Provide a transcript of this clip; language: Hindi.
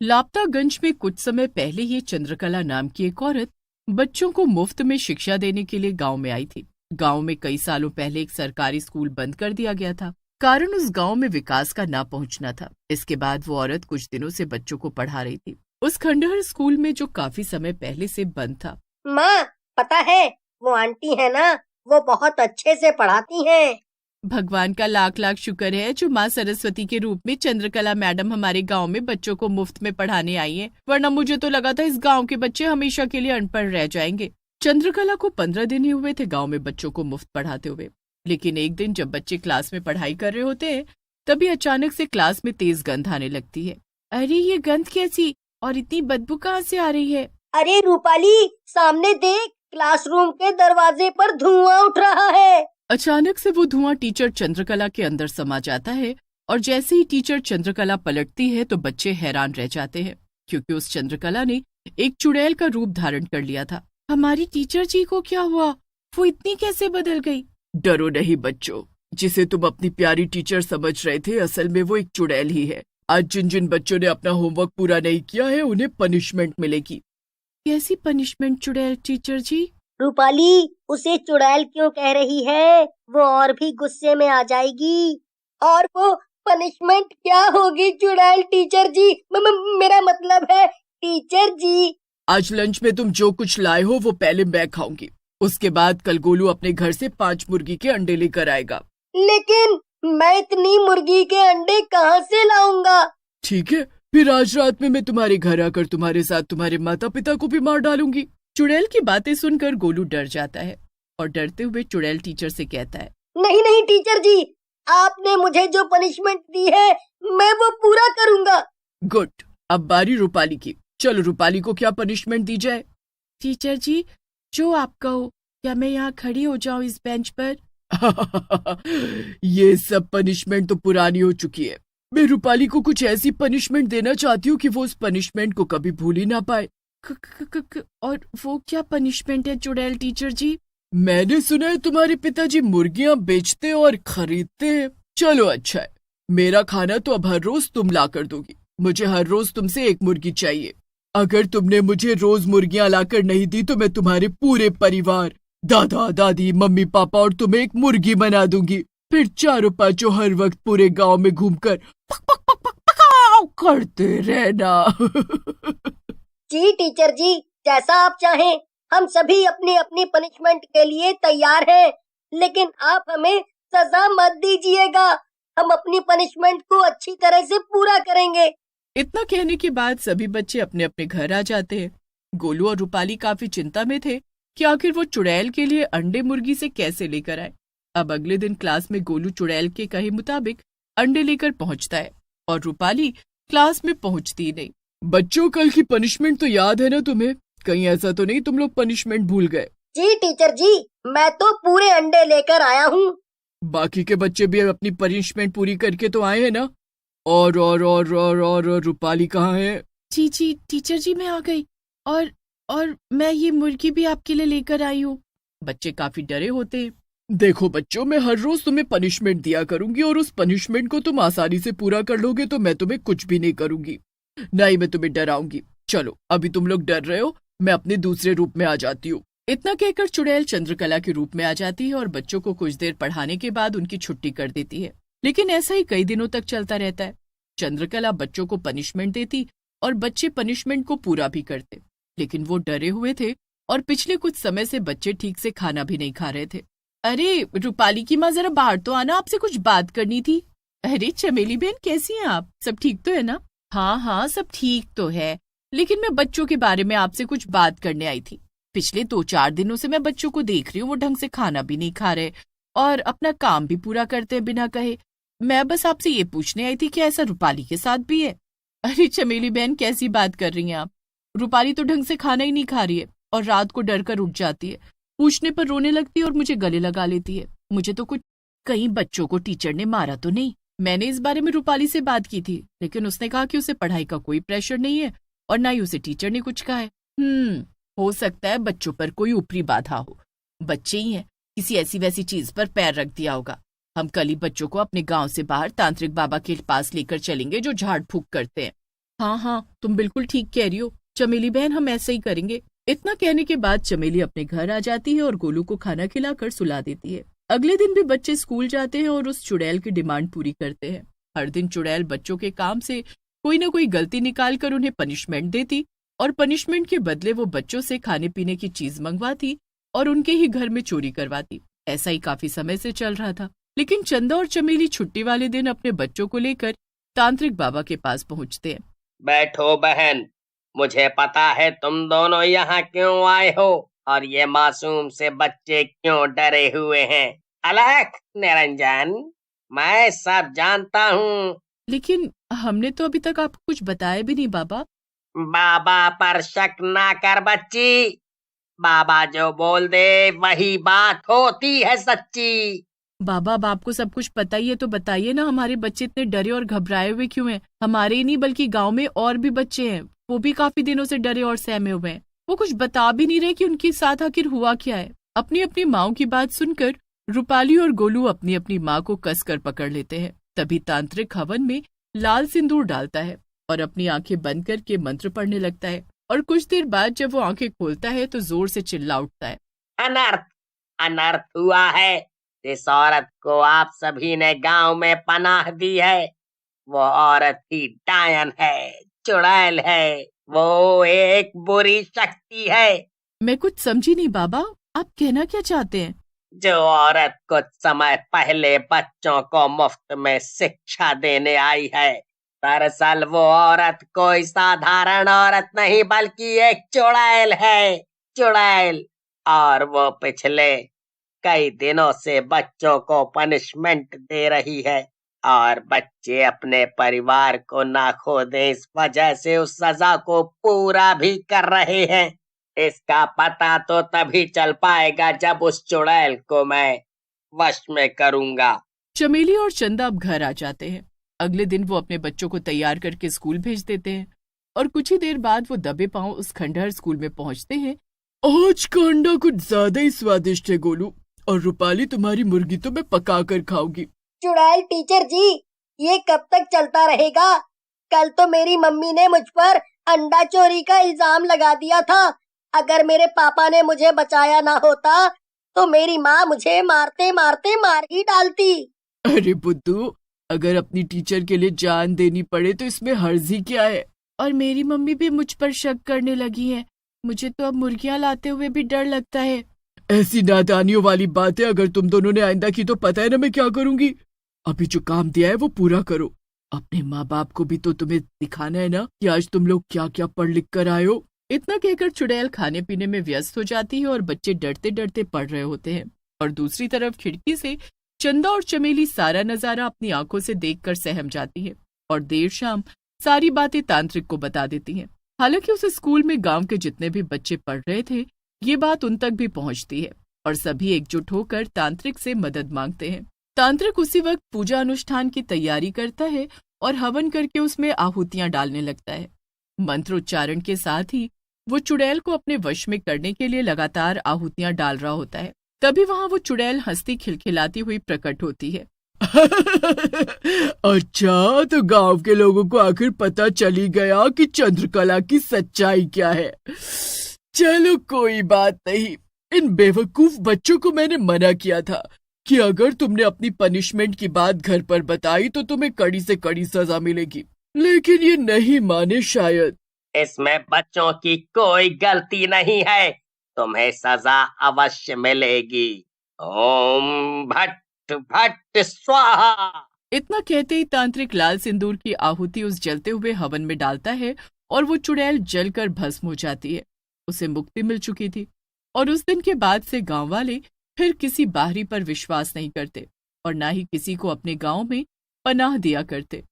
लापतागंज में कुछ समय पहले ही चंद्रकला नाम की एक औरत बच्चों को मुफ्त में शिक्षा देने के लिए गांव में आई थी। गांव में कई सालों पहले एक सरकारी स्कूल बंद कर दिया गया था, कारण उस गांव में विकास का ना पहुंचना था। इसके बाद वो औरत कुछ दिनों से बच्चों को पढ़ा रही थी उस खंडहर स्कूल में जो काफी समय पहले से बंद था। माँ, पता है वो आंटी है ना, वो बहुत अच्छे से पढ़ाती हैं। भगवान का लाख लाख शुक्र है जो माँ सरस्वती के रूप में चंद्रकला मैडम हमारे गांव में बच्चों को मुफ्त में पढ़ाने आई हैं, वरना मुझे तो लगा था इस गांव के बच्चे हमेशा के लिए अनपढ़ रह जाएंगे। चंद्रकला को 15 दिन ही हुए थे गांव में बच्चों को मुफ्त पढ़ाते हुए, लेकिन एक दिन जब बच्चे क्लास में पढ़ाई कर रहे होते हैं तभी अचानक से क्लास में तेज गंध आने लगती है। अरे ये गंध कैसी और इतनी बदबू कहाँ से आ रही है? अरे रूपाली, सामने देख, क्लासरूम के दरवाजे पर धुआं उठ रहा है। अचानक से वो धुआं टीचर चंद्रकला के अंदर समा जाता है और जैसे ही टीचर चंद्रकला पलटती है तो बच्चे हैरान रह जाते हैं, क्योंकि उस चंद्रकला ने एक चुड़ैल का रूप धारण कर लिया था। हमारी टीचर जी को क्या हुआ? वो इतनी कैसे बदल गई? डरो नहीं बच्चों, जिसे तुम अपनी प्यारी टीचर समझ रहे थे असल में वो एक चुड़ैल ही है। आज जिन जिन बच्चों ने अपना होमवर्क पूरा नहीं किया है उन्हें पनिशमेंट मिलेगी। कैसी पनिशमेंट चुड़ैल टीचर जी? रूपाली, उसे चुड़ैल क्यों कह रही है? वो और भी गुस्से में आ जाएगी। और वो पनिशमेंट क्या होगी चुड़ैल टीचर जी? मेरा मतलब है टीचर जी। आज लंच में तुम जो कुछ लाए हो वो पहले मैं खाऊंगी, उसके बाद कल गोलू अपने घर से 5 मुर्गी के अंडे लेकर आएगा। लेकिन मैं इतनी मुर्गी के अंडे कहाँ से लाऊंगा? ठीक है, फिर आज रात में मैं तुम्हारे घर आकर तुम्हारे साथ तुम्हारे माता पिता को भी मार डालूंगी। चुड़ैल की बातें सुनकर गोलू डर जाता है और डरते हुए चुड़ैल टीचर से कहता है, नहीं नहीं टीचर जी, आपने मुझे जो पनिशमेंट दी है मैं वो पूरा करूंगा। गुड, अब बारी रूपाली की। चलो रूपाली को क्या पनिशमेंट दी जाए? टीचर जी, जो आप कहो। क्या मैं यहाँ खड़ी हो जाऊँ इस बेंच पर? ये सब पनिशमेंट तो पुरानी हो चुकी है। मैं रूपाली को कुछ ऐसी पनिशमेंट देना चाहती हूँ कि वो उस पनिशमेंट को कभी भूल ही ना पाए। और वो क्या पनिशमेंट है चुड़ैल टीचर जी? मैंने सुना है तुम्हारे पिताजी मुर्गियाँ बेचते और खरीदते हैं। चलो अच्छा है, मेरा खाना तो अब हर रोज तुम ला कर दोगी। मुझे हर रोज तुमसे 1 मुर्गी चाहिए। अगर तुमने मुझे रोज मुर्गियाँ लाकर नहीं दी तो मैं तुम्हारे पूरे परिवार, दादा दादी, मम्मी पापा और तुम्हें एक मुर्गी बना दूंगी। फिर चारों पांचों हर वक्त पूरे गांव में घूमकर पक पक पक पक पकाओ करते रहना। जी टीचर जी, जैसा आप चाहें। हम सभी अपनी अपनी पनिशमेंट के लिए तैयार हैं, लेकिन आप हमें सजा मत दीजिएगा। हम अपनी पनिशमेंट को अच्छी तरह से पूरा करेंगे। इतना कहने के बाद सभी बच्चे अपने अपने घर आ जाते हैं। गोलू और रूपाली काफी चिंता में थे कि आखिर वो चुड़ैल के लिए अंडे मुर्गी से कैसे लेकर आए। अब अगले दिन क्लास में गोलू चुड़ैल के कहे मुताबिक अंडे लेकर पहुंचता है और रूपाली क्लास में पहुंचती नहीं। बच्चों, कल की पनिशमेंट तो याद है ना तुम्हें? कहीं ऐसा तो नहीं तुम लोग पनिशमेंट भूल गए? जी टीचर जी, मैं तो पूरे अंडे लेकर आया हूँ। बाकी के बच्चे भी अपनी पनिशमेंट पूरी करके तो आए हैं ना? और रूपाली कहाँ है? जी जी टीचर जी, मैं आ गई। और मैं ये मुर्गी भी आपके लिए लेकर आई हूँ। बच्चे काफी डरे होते हैं। देखो बच्चों, मैं हर रोज तुम्हें पनिशमेंट दिया करूंगी और उस पनिशमेंट को तुम आसानी से पूरा कर लोगे तो मैं तुम्हें कुछ भी नहीं करूंगी, नहीं मैं तुम्हें डराऊंगी। चलो, अभी तुम लोग डर रहे हो, मैं अपने दूसरे रूप में आ जाती हूँ। इतना कहकर चुड़ैल चंद्रकला के रूप में आ जाती है और बच्चों को कुछ देर पढ़ाने के बाद उनकी छुट्टी कर देती है। लेकिन ऐसा ही कई दिनों तक चलता रहता है। चंद्रकला बच्चों को पनिशमेंट देती और बच्चे पनिशमेंट को पूरा भी करते, लेकिन वो डरे हुए थे और पिछले कुछ समय से बच्चे ठीक से खाना भी नहीं खा रहे थे। अरे रूपाली की माँ, जरा बाहर तो आना, आपसे कुछ बात करनी थी। अरे चमेली बहन, कैसी हैं आप? सब ठीक तो है ना? हाँ हाँ, सब ठीक तो है, लेकिन मैं बच्चों के बारे में आपसे कुछ बात करने आई थी। पिछले 2-4 दिनों से मैं बच्चों को देख रही हूँ, वो ढंग से खाना भी नहीं खा रहे और अपना काम भी पूरा करते हैं बिना कहे। मैं बस आपसे ये पूछने आई थी कि ऐसा रूपाली के साथ भी है? अरे चमेली बहन, कैसी बात कर रही हैं आप? रूपाली तो ढंग से खाना ही नहीं खा रही है और रात को डर कर उठ जाती है, पूछने पर रोने लगती है और मुझे गले लगा लेती है। मुझे तो कुछ, कहीं बच्चों को टीचर ने मारा तो नहीं? मैंने इस बारे में रूपाली से बात की थी, लेकिन उसने कहा कि उसे पढ़ाई का कोई प्रेशर नहीं है और ना ही उसे टीचर ने कुछ कहा है। हो सकता है बच्चों पर कोई ऊपरी बाधा हो, बच्चे ही हैं, किसी ऐसी वैसी चीज पर पैर रख दिया होगा। हम कल ही बच्चों को अपने गांव से बाहर तांत्रिक बाबा के पास लेकर चलेंगे जो झाड़ फूक करते हैं। हाँ हाँ, तुम बिल्कुल ठीक कह रही हो चमेली बहन, हम ऐसे ही करेंगे। इतना कहने के बाद चमेली अपने घर आ जाती है और गोलू को खाना खिलाकर सुला देती है। अगले दिन भी बच्चे स्कूल जाते हैं और उस चुड़ैल की डिमांड पूरी करते हैं। हर दिन चुड़ैल बच्चों के काम से कोई न कोई गलती निकाल कर उन्हें पनिशमेंट देती और पनिशमेंट के बदले वो बच्चों से खाने पीने की चीज मंगवाती और उनके ही घर में चोरी करवाती। ऐसा ही काफी समय से चल रहा था, लेकिन चंदा और चमेली छुट्टी वाले दिन अपने बच्चों को लेकर तांत्रिक बाबा के पास पहुंचते हैं। बैठो बहन, मुझे पता है तुम दोनों यहाँ क्यों आए हो और ये मासूम से बच्चे क्यों डरे हुए हैं। अलख, निरंजन, मैं सब जानता हूँ। लेकिन हमने तो अभी तक आपको कुछ बताया भी नहीं बाबा। बाबा पर शक ना कर बच्ची, बाबा जो बोल दे वही बात होती है सच्ची। बाबा, अब आपको सब कुछ पता ही है तो बताइए ना, हमारे बच्चे इतने डरे और घबराए हुए क्यों हैं? हमारे ही नहीं बल्कि गांव में और भी बच्चे हैं, वो भी काफी दिनों से डरे और सहमे हुए हैं। वो कुछ बता भी नहीं रहे कि उनके साथ आखिर हुआ क्या है। अपनी अपनी माँ की बात सुनकर रूपाली और गोलू अपनी अपनी माँ को कसकर पकड़ लेते हैं। तभी तांत्रिक हवन में लाल सिंदूर डालता है और अपनी आंखें बंद करके मंत्र पढ़ने लगता है। और कुछ देर बाद जब वो आंखें खोलता है तो जोर से चिल्ला उठता है, अनर्थ, अनर्थ हुआ है। जिस औरत को आप सभी ने गांव में पनाह दी है, वो औरत ही डायन है, चुड़ैल है, वो एक बुरी शक्ति है। मैं कुछ समझी नहीं बाबा, आप कहना क्या चाहते हैं? जो औरत कुछ समय पहले बच्चों को मुफ्त में शिक्षा देने आई है, दरअसल वो औरत कोई साधारण औरत नहीं बल्कि एक चुड़ैल है, चुड़ैल। और वो पिछले कई दिनों से बच्चों को पनिशमेंट दे रही है और बच्चे अपने परिवार को ना खो दें इस वजह से उस सजा को पूरा भी कर रहे हैं। इसका पता तो तभी चल पाएगा जब उस चुड़ैल को मैं वश में करूंगा। चमेली और चंदा अब घर आ जाते हैं। अगले दिन वो अपने बच्चों को तैयार करके स्कूल भेज देते हैं और कुछ ही देर बाद वो दबे पांव उस खंडहर स्कूल में पहुंचते हैं। आज का अंडा कुछ ज्यादा ही स्वादिष्ट है गोलू, और रूपाली तुम्हारी मुर्गी तो मैं पका कर खाऊंगी। चुड़ैल टीचर जी, ये कब तक चलता रहेगा? कल तो मेरी मम्मी ने मुझ पर अंडा चोरी का इल्जाम लगा दिया था। अगर मेरे पापा ने मुझे बचाया ना होता तो मेरी माँ मुझे मारते मारते मार ही डालती। अरे बुद्धू, अगर अपनी टीचर के लिए जान देनी पड़े तो इसमें हर्ज ही क्या है? और मेरी मम्मी भी मुझ पर शक करने लगी है। मुझे तो अब मुर्गियाँ लाते हुए भी डर लगता है। ऐसी नादानियों वाली बातें अगर तुम दोनों ने आइंदा की तो पता है ना मैं क्या करूंगी। अभी जो काम दिया है वो पूरा करो। अपने माँ बाप को भी तो तुम्हें दिखाना है ना कि आज तुम लोग क्या क्या पढ़ लिख कर आए हो। इतना कहकर चुड़ैल खाने पीने में व्यस्त हो जाती है और बच्चे डरते डरते पढ़ रहे होते हैं। और दूसरी तरफ खिड़की से चंदा और चमेली सारा नजारा अपनी आंखों से देखकर सहम जाती है और देर शाम सारी बातें तांत्रिक को बता देती हैं। हालांकि उस स्कूल में गांव के जितने भी बच्चे पढ़ रहे थे, ये बात उन तक भी पहुंचती है और सभी एकजुट होकर तांत्रिक से मदद मांगते हैं। तांत्रिक उसी वक्त पूजा अनुष्ठान की तैयारी करता है और हवन करके उसमें आहुतियां डालने लगता है। मंत्रोच्चारण के साथ ही वो चुड़ैल को अपने वश में करने के लिए लगातार आहुतियां डाल रहा होता है। तभी वहां वो चुड़ैल हंसती खिलखिलाती हुई प्रकट होती है। अच्छा, तो गांव के लोगों को आखिर पता चली गया कि चंद्रकला की सच्चाई क्या है। चलो कोई बात नहीं, इन बेवकूफ बच्चों को मैंने मना किया था कि अगर तुमने अपनी पनिशमेंट की बात घर पर बताई तो तुम्हें कड़ी से कड़ी सजा मिलेगी, लेकिन ये नहीं माने शायद। इसमें बच्चों की कोई गलती नहीं है, तुम्हें सजा अवश्य मिलेगी। ओम भट्ट भट्ट स्वाहा। इतना कहते ही तांत्रिक लाल सिंदूर की आहुति उस जलते हुए हवन में डालता है और वो चुड़ैल जलकर भस्म हो जाती है। उसे मुक्ति मिल चुकी थी और उस दिन के बाद से गांव वाले फिर किसी बाहरी पर विश्वास नहीं करते और ना ही किसी को अपने गांव में पनाह दिया करते।